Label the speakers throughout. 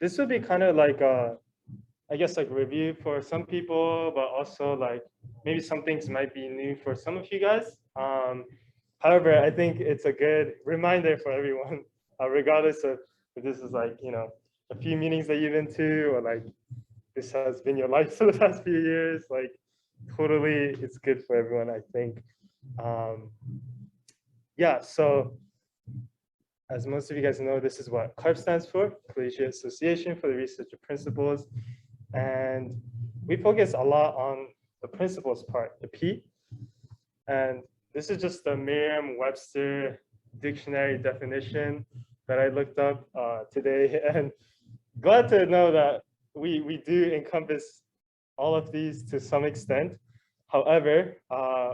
Speaker 1: this would be kind of like I guess like review for some people, but also like maybe some things might be new for some of you guys. However, I think it's a good reminder for everyone, regardless of if this is like, you know, a few meetings that you've been to, or like this has been your life for the past few years, like totally it's good for everyone, I think. Yeah, so as most of you guys know, this is what CARP stands for, Collegiate Association for the Research of Principles. And we focus a lot on the principles part, the P. And this is just the Merriam-Webster dictionary definition that I looked up today. And glad to know that we do encompass all of these to some extent. However,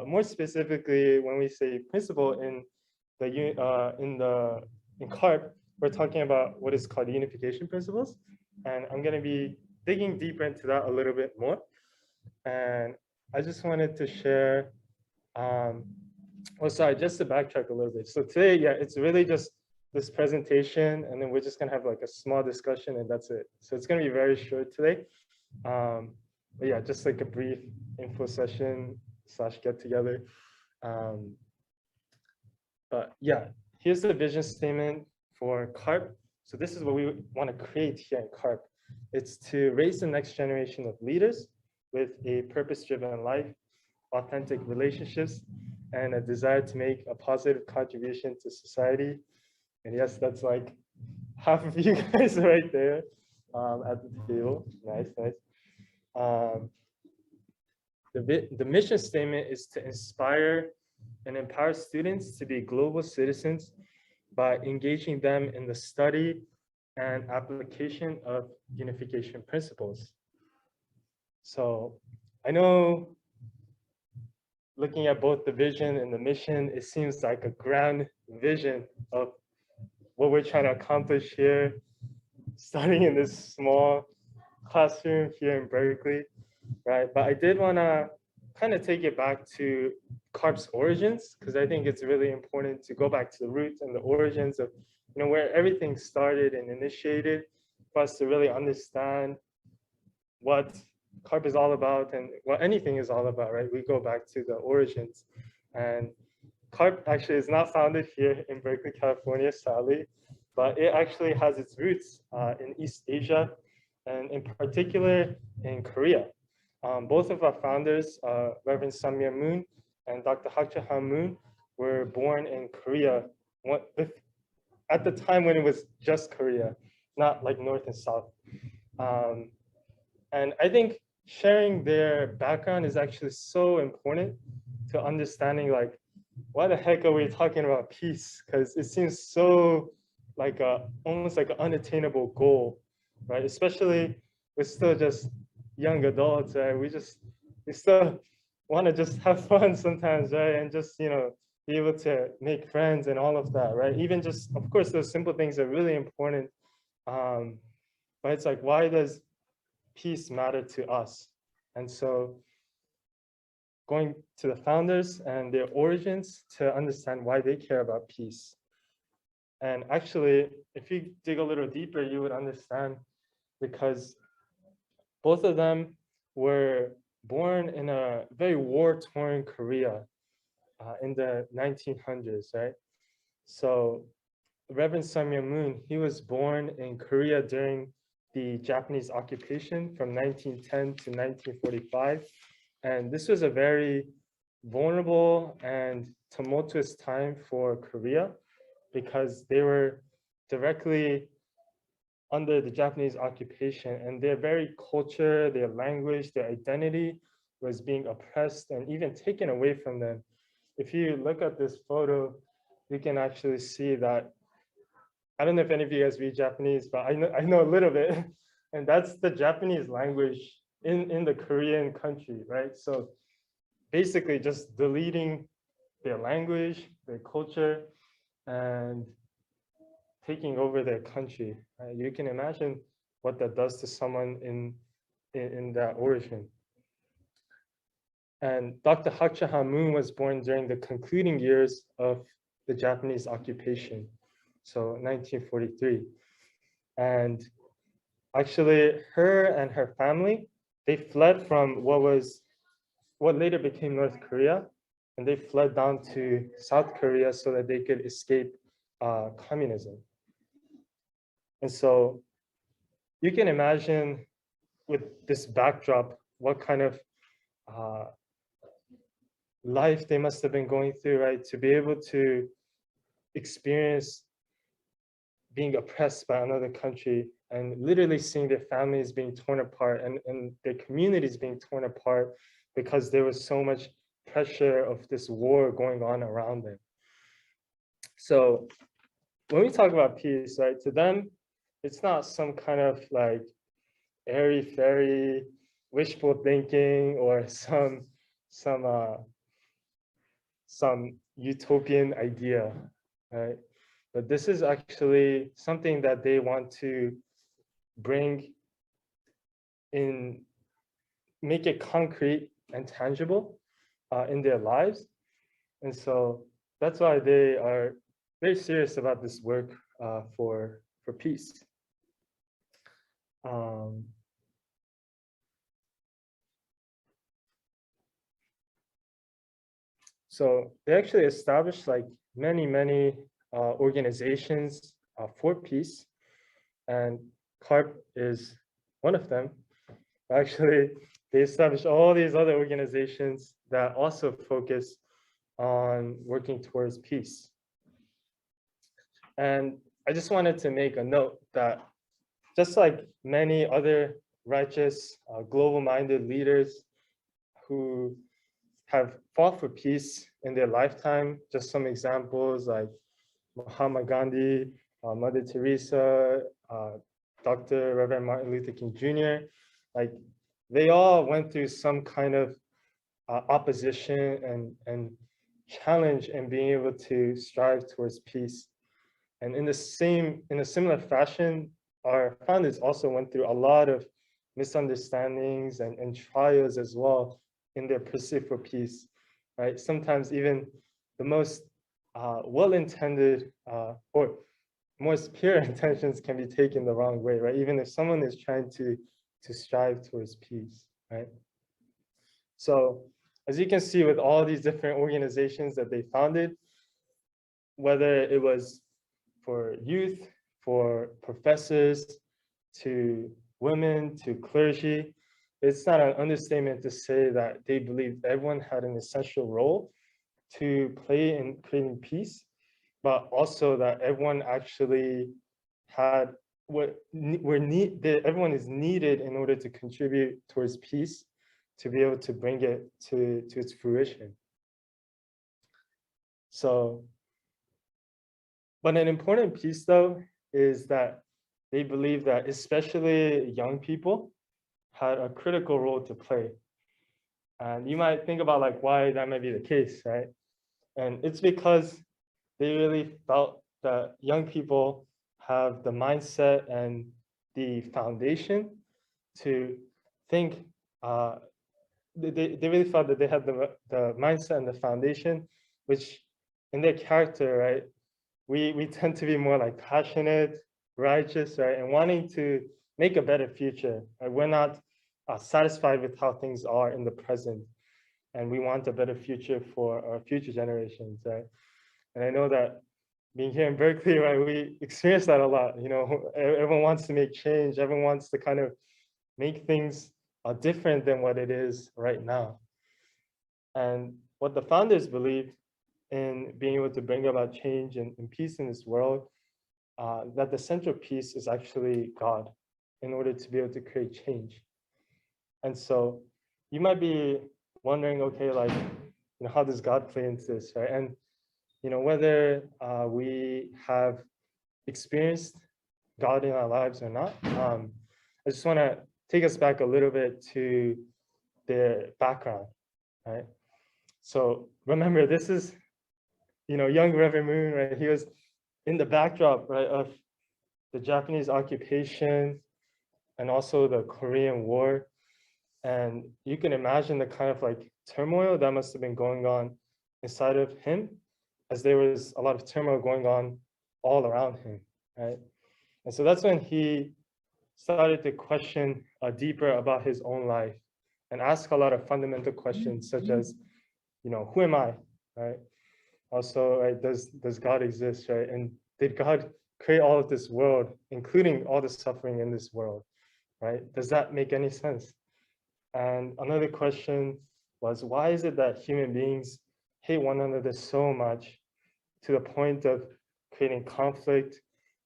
Speaker 1: more specifically, when we say principle in CARP, we're talking about what is called unification principles. And I'm going to be digging deeper into that a little bit more. And I just wanted to share, sorry, just to backtrack a little bit. So today, yeah, it's really just this presentation, and then we're just gonna have like a small discussion and that's it. So it's gonna be very short today. But yeah, just like a brief info session / get together. But yeah, here's the vision statement for CARP. So this is what we want to create here in CARP. It's to raise the next generation of leaders with a purpose-driven life, authentic relationships, and a desire to make a positive contribution to society. And yes, that's like half of you guys right there at the table. Nice, nice. The mission statement is to inspire and empower students to be global citizens by engaging them in the study and application of unification principles. So I know looking at both the vision and the mission, it seems like a grand vision of what we're trying to accomplish here, starting in this small classroom here in Berkeley, right? But I did want to kind of take it back to CARP's origins, because I think it's really important to go back to the roots and the origins of, you know, where everything started and initiated, for us to really understand what CARP is all about and what anything is all about, right? We go back to the origins. And CARP actually is not founded here in Berkeley, California, sadly, but it actually has its roots in East Asia, and in particular in Korea. Both of our founders, Reverend Samir Moon and Dr. Hak Cha-han Moon, were born in Korea at the time when it was just Korea, not like North and South. And I think sharing their background is actually so important to understanding, like, why the heck are we talking about peace? Because it seems so like almost like an unattainable goal, right? Especially we're still just young adults, right? We still want to just have fun sometimes, right? And just, you know, be able to make friends and all of that, right? Even just, of course, those simple things are really important. But it's like, why does peace matter to us? And so going to the founders and their origins to understand why they care about peace. And actually, if you dig a little deeper, you would understand, because both of them were born in a very war-torn Korea in the 1900s, right? So Reverend Samir Moon, he was born in Korea during the Japanese occupation from 1910 to 1945. And this was a very vulnerable and tumultuous time for Korea, because they were directly under the Japanese occupation, and their very culture, their language, their identity was being oppressed and even taken away from them. If you look at this photo, you can actually see that, I don't know if any of you guys read Japanese, but I know a little bit, and that's the Japanese language in the Korean country, right? So basically just deleting their language, their culture, and taking over their country. Right? You can imagine what that does to someone in that origin. And Dr. Hak Cha-han Moon was born during the concluding years of the Japanese occupation, so 1943. And Actually, her and her family, they fled from what later became North Korea, and they fled down to South Korea so that they could escape communism. And so you can imagine with this backdrop, what kind of uh, life they must have been going through, right? To be able to experience being oppressed by another country and literally seeing their families being torn apart and their communities being torn apart because there was so much pressure of this war going on around them. So when we talk about peace, right, to them, it's not some kind of like airy fairy wishful thinking or some some utopian idea, right? But this is actually something that they want to bring in, make it concrete and tangible in their lives. And so that's why they are very serious about this work for peace. So they actually established like many organizations for peace, and CARP is one of them. Actually, they established all these other organizations that also focus on working towards peace. And I just wanted to make a note that just like many other righteous, global-minded leaders who have fought for peace in their lifetime, just some examples like Mahatma Gandhi, Mother Teresa, Dr. Reverend Martin Luther King Jr., like they all went through some kind of opposition and challenge in being able to strive towards peace. And in a similar fashion, our founders also went through a lot of misunderstandings and trials as well in their pursuit for peace, right? Sometimes even the most well-intended or most pure intentions can be taken the wrong way, right? Even if someone is trying to strive towards peace, right? So as you can see with all these different organizations that they founded, whether it was for youth, for professors, to women, to clergy, it's not an understatement to say that they believed everyone had an essential role to play in creating peace, but also that everyone actually had that everyone is needed in order to contribute towards peace, to be able to bring it to its fruition. So, but an important piece though is that they believe that especially young people had a critical role to play. And you might think about like why that might be the case, right? And it's because they really felt that young people have the mindset and the foundation to think, they really felt that they had the mindset and the foundation, which in their character, right, we tend to be more like passionate, righteous, right, and wanting to make a better future. Right? We're not satisfied with how things are in the present, and we want a better future for our future generations, right? And I know that being here in Berkeley, right, we experience that a lot. You know, everyone wants to make change. Everyone wants to kind of make things different than what it is right now. And what the founders believed in being able to bring about change and peace in this world, that the central piece is actually God in order to be able to create change. And so you might be wondering, okay, like, you know, how does God play into this, right? And, you know, whether we have experienced God in our lives or not, I just want to take us back a little bit to their background, right? So remember, this is, you know, young Reverend Moon, right? He was in the backdrop, right, of the Japanese occupation and also the Korean War. And you can imagine the kind of like turmoil that must have been going on inside of him, as there was a lot of turmoil going on all around him, right? And so that's when he started to question deeper about his own life and ask a lot of fundamental questions such as, who am I, right? Also, right, does God exist, right? And did God create all of this world, including all the suffering in this world, right? Does that make any sense? And another question was, why is it that human beings hate one another so much to the point of creating conflict,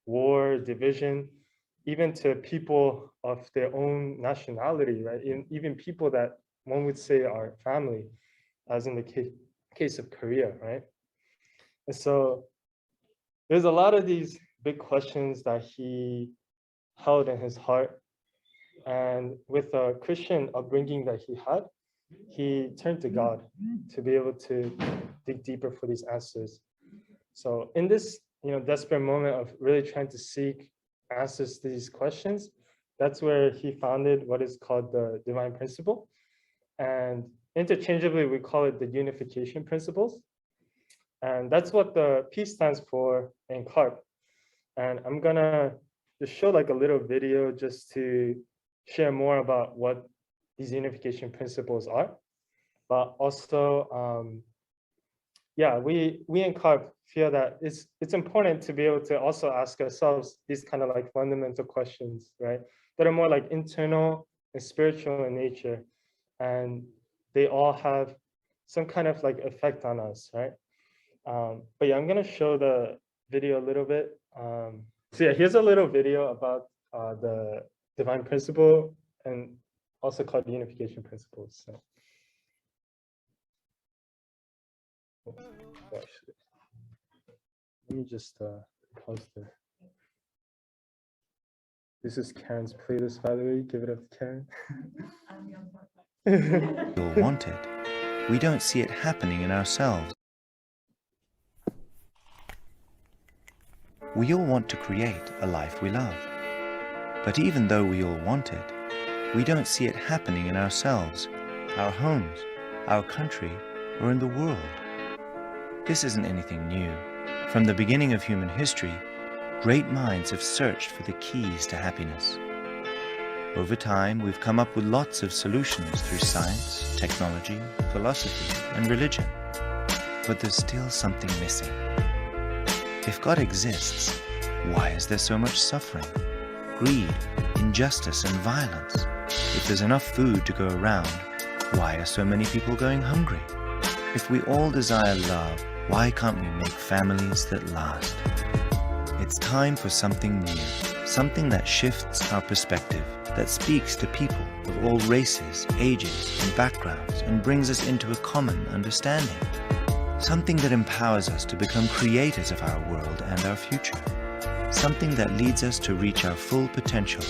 Speaker 1: war, division, even to people of their own nationality, right? Even people that one would say are family, as in the case of Korea, right? And so there's a lot of these big questions that he held in his heart. And with a Christian upbringing that he had, he turned to God to be able to dig deeper for these answers. So in this, desperate moment of really trying to seek answers to these questions, that's where he founded what is called the divine principle. And interchangeably, we call it the unification principles. And that's what the P stands for in CARP. And I'm gonna just show like a little video just to share more about what these unification principles are. But also, yeah, we in CARP feel that it's important to be able to also ask ourselves these kind of like fundamental questions, right? That are more like internal and spiritual in nature. And they all have some kind of like effect on us, right? But yeah, I'm gonna show the video a little bit. So yeah, here's a little video about the divine principle and also called the unification principles. So. Actually, let me just pause there. This is Karen's playlist, by the way. Give it up to Karen.
Speaker 2: We all want it. We don't see it happening in ourselves. We all want to create a life we love. But even though we all want it, we don't see it happening in ourselves, our homes, our country, or in the world. This isn't anything new. From the beginning of human history, great minds have searched for the keys to happiness. Over time, we've come up with lots of solutions through science, technology, philosophy, and religion. But there's still something missing. If God exists, why is there so much suffering, greed, injustice, and violence? If there's enough food to go around, why are so many people going hungry? If we all desire love, why can't we make families that last? It's time for something new, something that shifts our perspective, that speaks to people of all races, ages, and backgrounds, and brings us into a common understanding. Something that empowers us to become creators of our world and our future. Something that leads us to reach our full potential,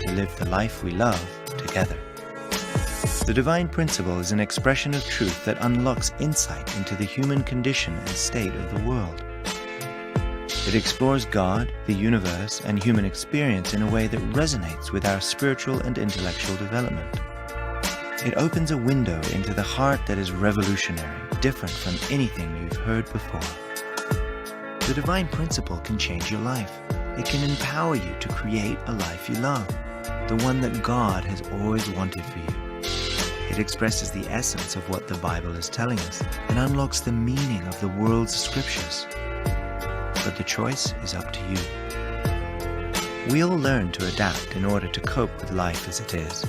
Speaker 2: to live the life we love together. The divine principle is an expression of truth that unlocks insight into the human condition and state of the world. It explores God, the universe, and human experience in a way that resonates with our spiritual and intellectual development. It opens a window into the heart that is revolutionary, different from anything you've heard before. The divine principle can change your life. It can empower you to create a life you love, the one that God has always wanted for you. It expresses the essence of what the Bible is telling us and unlocks the meaning of the world's scriptures. But the choice is up to you. We all learn to adapt in order to cope with life as it is.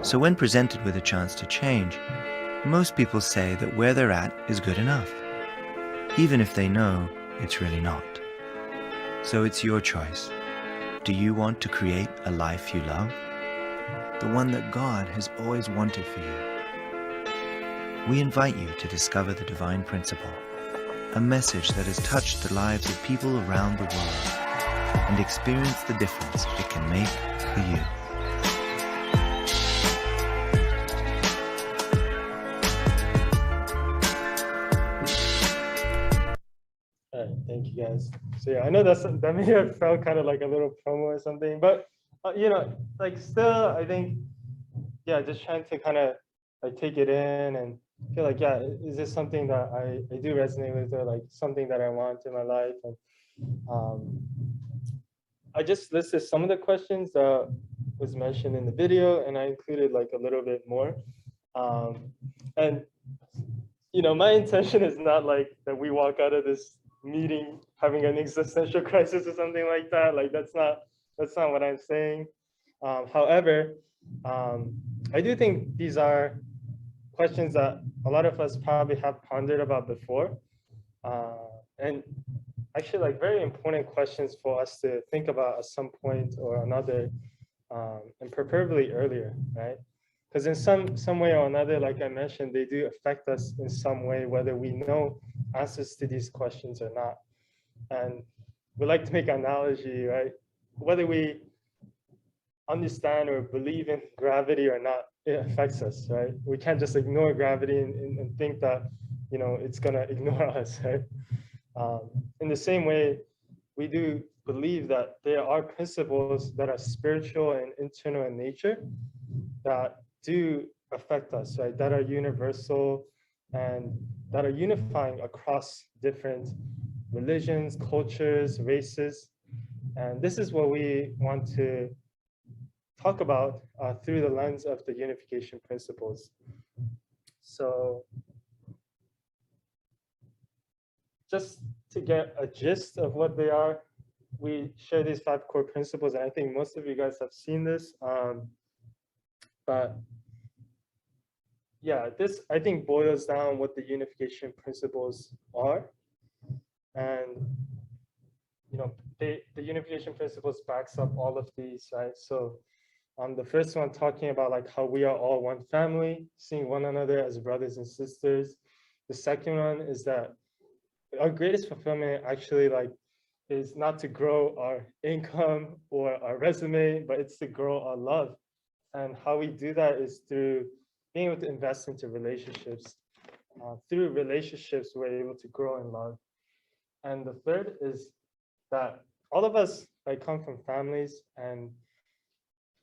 Speaker 2: So when presented with a chance to change, most people say that where they're at is good enough, even if they know it's really not. So it's your choice. Do you want to create a life you love? The one that God has always wanted for you. We invite you to discover the divine principle, a message that has touched the lives of people around the world, and experience the difference it can make for you.
Speaker 1: All right, thank you guys. So yeah, I know that may have felt kind of like a little promo or something, but like still, I think, yeah, just trying to kind of like take it in and feel like, yeah, is this something that I do resonate with, or like something that I want in my life? And I just listed some of the questions that was mentioned in the video, and I included like a little bit more. And my intention is not like that we walk out of this meeting having an existential crisis or something like that. Like that's not what I'm saying. However, I do think these are questions that a lot of us probably have pondered about before, and actually like very important questions for us to think about at some point or another, and preferably earlier, right? Because in some way or another, like I mentioned, they do affect us in some way, whether we know answers to these questions or not. And we like to make an analogy, right? Whether we understand or believe in gravity or not, it affects us, right? We can't just ignore gravity and think that, it's gonna ignore us, right? In the same way, we do believe that there are principles that are spiritual and internal in nature that do affect us, right? That are universal and that are unifying across different religions, cultures, races. And this is what we want to talk about through the lens of the unification principles. So just to get a gist of what they are, we share these 5 core principles, and I think most of you guys have seen this. But yeah, this I think boils down what the unification principles are. And the unification principles backs up all of these, right? So the first one talking about like how we are all one family, seeing one another as brothers and sisters. The second one is that our greatest fulfillment actually like is not to grow our income or our resume, but it's to grow our love. And how we do that is through being able to invest into relationships. Through relationships, we're able to grow in love. And the third is that all of us like come from families, and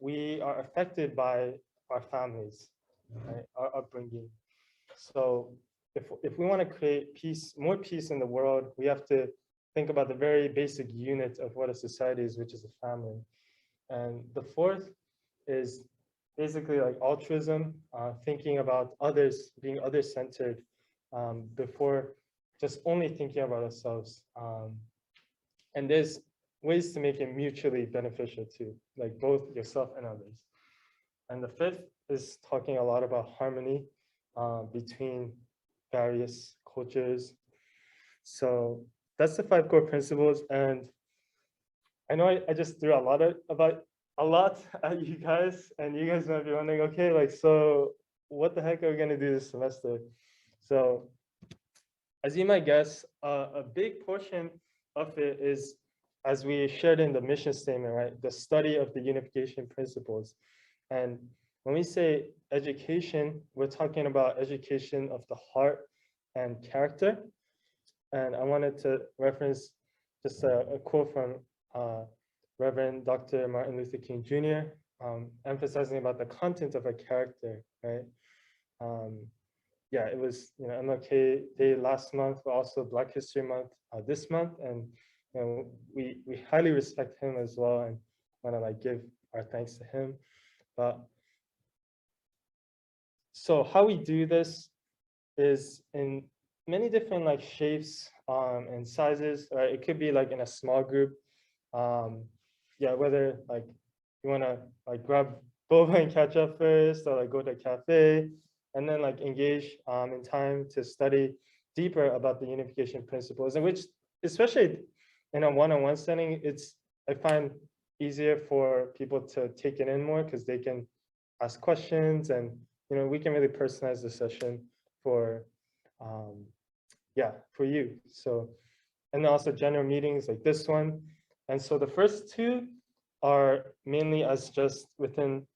Speaker 1: we are affected by our families, right? Our upbringing. So if we want to create peace, more peace in the world, we have to think about the very basic unit of what a society is, which is a family. And the fourth is basically like altruism, thinking about others, being other-centered before just only thinking about ourselves. And there's ways to make it mutually beneficial too, like both yourself and others. And the fifth is talking a lot about harmony between various cultures. So that's the 5 core principles. And I know I just threw a lot at you guys, and you guys might be wondering, okay, like, so what the heck are we gonna do this semester? So as you might guess, a big portion of it is, as we shared in the mission statement, right? The study of the unification principles. And when we say education, we're talking about education of the heart and character. And I wanted to reference just a quote from Reverend Dr. Martin Luther King Jr., emphasizing about the content of a character, right? Yeah, it was MLK Day last month, but also Black History Month this month, and we highly respect him as well, and want to like give our thanks to him. But so how we do this is in many different like shapes and sizes, right? It could be like in a small group. Yeah, whether like you want to like grab boba and catch up first, or like go to a cafe and then like engage in time to study deeper about the unification principles, and which, especially in a one-on-one setting, I find easier for people to take it in more because they can ask questions, and we can really personalize the session for for you. So, and then also general meetings like this one. And so the first 2 are mainly as just within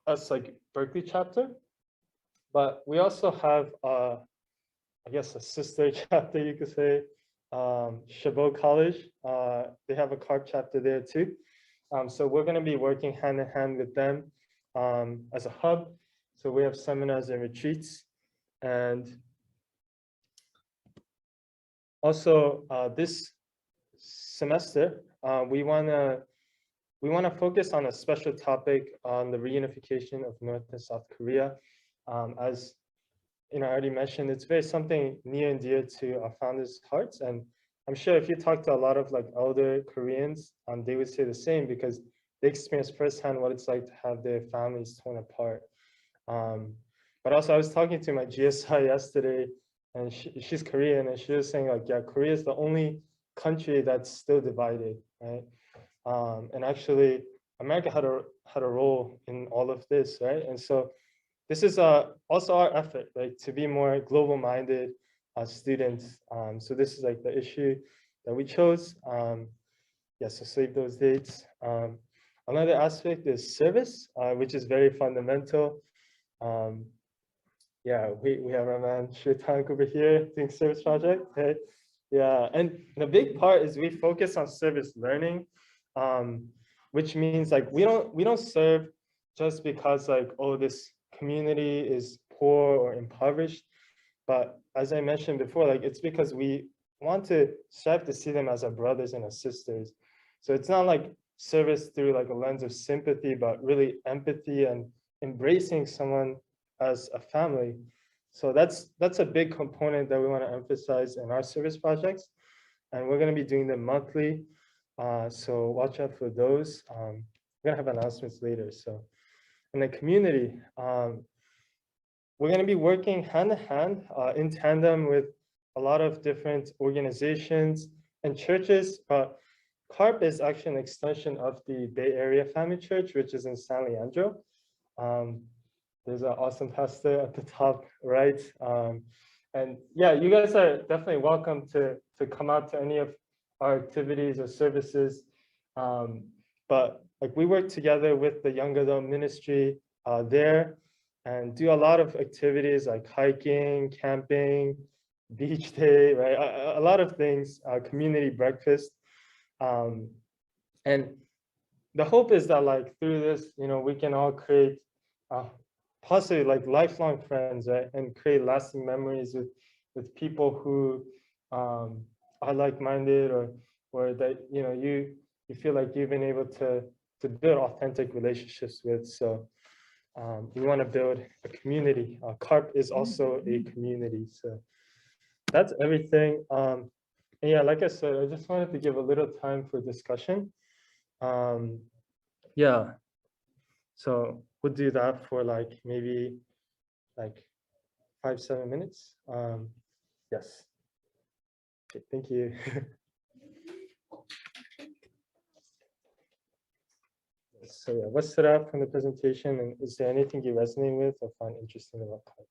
Speaker 1: us like Berkeley chapter, but we also have I guess a sister chapter, you could say, Chabot College. They have a CARP chapter there too. So we're going to be working hand in hand with them as a hub. So we have seminars and retreats. And also this semester, we want to focus on a special topic on the reunification of North and South Korea. As I already mentioned, it's very something near and dear to our founders' hearts, and I'm sure if you talk to a lot of like elder Koreans, they would say the same because they experienced firsthand what it's like to have their families torn apart. But also, I was talking to my GSI yesterday, and she's Korean, and she was saying like, yeah, Korea is the only country that's still divided, right? And actually, America had a role in all of this, right? And so this is also our effort, like to be more global-minded students. So this is like the issue that we chose. So save those dates. Another aspect is service, which is very fundamental. We have our man Shwetank over here doing service project. Okay. Yeah, and the big part is we focus on service learning, which means like we don't serve just because like, oh, this community is poor or impoverished, but as I mentioned before, like it's because we want to strive to see them as our brothers and our sisters. So it's not like service through like a lens of sympathy, but really empathy and embracing someone as a family. So that's a big component that we want to emphasize in our service projects, and we're going to be doing them monthly. So watch out for those. We're going to have announcements later. So in the community, we're going to be working hand in hand, in tandem with a lot of different organizations and churches. But CARP is actually an extension of the Bay Area Family Church, which is in San Leandro. There's an awesome pastor at the top right. And yeah, you guys are definitely welcome to come out to any of our activities or services. But like we work together with the young adult ministry there and do a lot of activities like hiking, camping, beach day, right? A lot of things, community breakfast. And the hope is that like through this, we can all create possibly like lifelong friends, right? And create lasting memories with people who are like-minded or that, you feel like you've been able to build authentic relationships with. So we want to build a community. CARP is also a community. So that's everything. And yeah, like I said, I just wanted to give a little time for discussion. Yeah, so we'll do that for like maybe like 5-7 minutes. Yes. Okay, thank you. So yeah, what stood out from the presentation, and is there anything you resonate with or find interesting about CARP?